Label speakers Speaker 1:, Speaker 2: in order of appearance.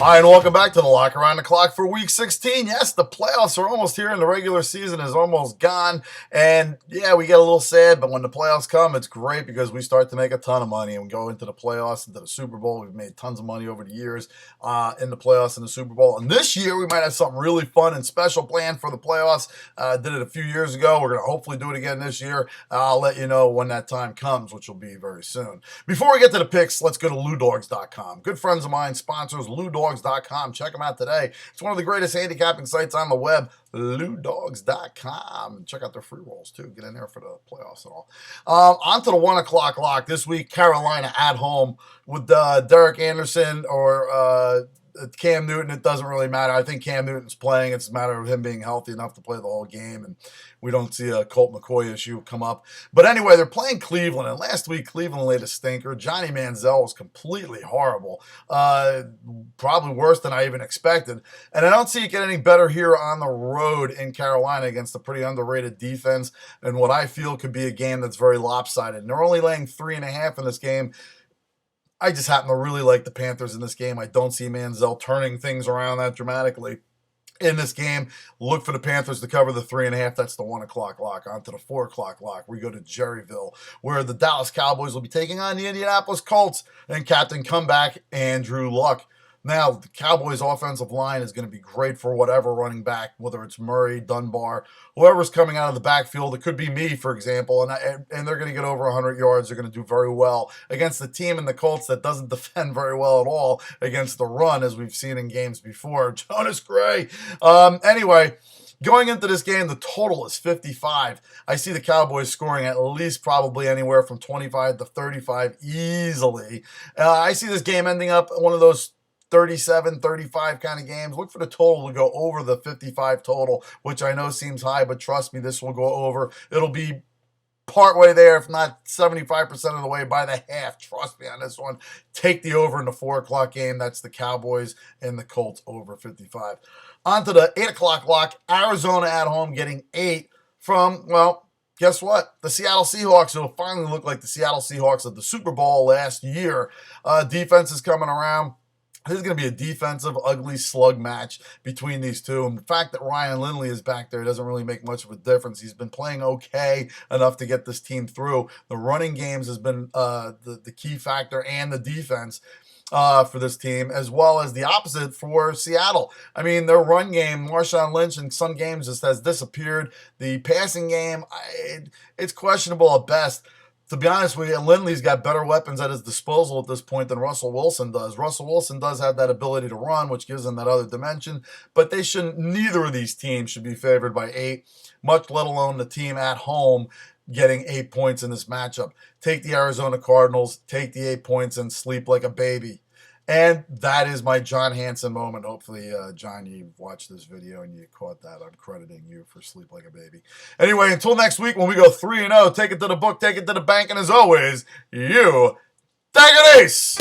Speaker 1: Hi, and welcome back to the Lock Around the Clock for Week 16. Yes, the playoffs are almost here, and the regular season is almost gone. And yeah, we get a little sad, but when the playoffs come, it's great because we start to make a ton of money and we go into the playoffs, into the Super Bowl. We've made tons of money over the years in the playoffs and the Super Bowl. And this year, we might have something really fun and special planned for the playoffs. Did it a few years ago. We're going to hopefully do it again this year. I'll let you know when that time comes, which will be very soon. Before we get to the picks, let's go to LouDogs.com. Good friends of mine, sponsors, LouDogs.com. Check them out today. It's one of the greatest handicapping sites on the web, LouDogs.com. Check out their free rolls, too. Get in there for the playoffs and all. On to the 1 o'clock lock. This week, Carolina at home with Derek Anderson or Cam Newton. It doesn't really matter. I think Cam Newton's playing. It's a matter of him being healthy enough to play the whole game, and we don't see a Colt McCoy issue come up. But anyway, they're playing Cleveland, and last week Cleveland laid a stinker. Johnny Manziel was completely horrible, probably worse than I even expected. And I don't see it get any better here on the road in Carolina against a pretty underrated defense and what I feel could be a game that's very lopsided. And they're only laying 3.5 in this game. I just happen to really like the Panthers in this game. I don't see Manziel turning things around that dramatically in this game. Look for the Panthers to cover the 3.5. That's the 1 o'clock lock. On to the 4 o'clock lock. We go to Jerryville, where the Dallas Cowboys will be taking on the Indianapolis Colts and Captain Comeback Andrew Luck. Now, the Cowboys' offensive line is going to be great for whatever running back, whether it's Murray, Dunbar, whoever's coming out of the backfield. It could be me, for example, and they're going to get over 100 yards. They're going to do very well against the team in the Colts that doesn't defend very well at all against the run, as we've seen in games before. Jonas Gray. Anyway, going into this game, the total is 55. I see the Cowboys scoring at least probably anywhere from 25 to 35 easily. I see this game ending up one of those 37, 35 kind of games. Look for the total to go over the 55 total, which I know seems high, but trust me, this will go over. It'll be partway there, if not 75% of the way by the half. Trust me on this one. Take the over in the 4 o'clock game. That's the Cowboys and the Colts over 55. On to the 8 o'clock lock. Arizona at home getting 8 from, well, guess what? The Seattle Seahawks will finally look like the Seattle Seahawks of the Super Bowl last year. Defense is coming around. This is going to be a defensive, ugly slug match between these two. And the fact that Ryan Lindley is back there doesn't really make much of a difference. He's been playing okay enough to get this team through. The running games has been the key factor, and the defense for this team, as well as the opposite for Seattle. I mean, their run game, Marshawn Lynch in some games just has disappeared. The passing game, it's questionable at best. To be honest with you, Lindley's got better weapons at his disposal at this point than Russell Wilson does. Russell Wilson does have that ability to run, which gives him that other dimension, but neither of these teams should be favored by 8, much let alone the team at home getting 8 points in this matchup. Take the Arizona Cardinals, take the 8 points, and sleep like a baby. And that is my John Hanson moment. Hopefully, John, you watched this video and you caught that. I'm crediting you for sleep like a baby. Anyway, until next week when we go 3-0, take it to the book, take it to the bank, and as always, you take it ace.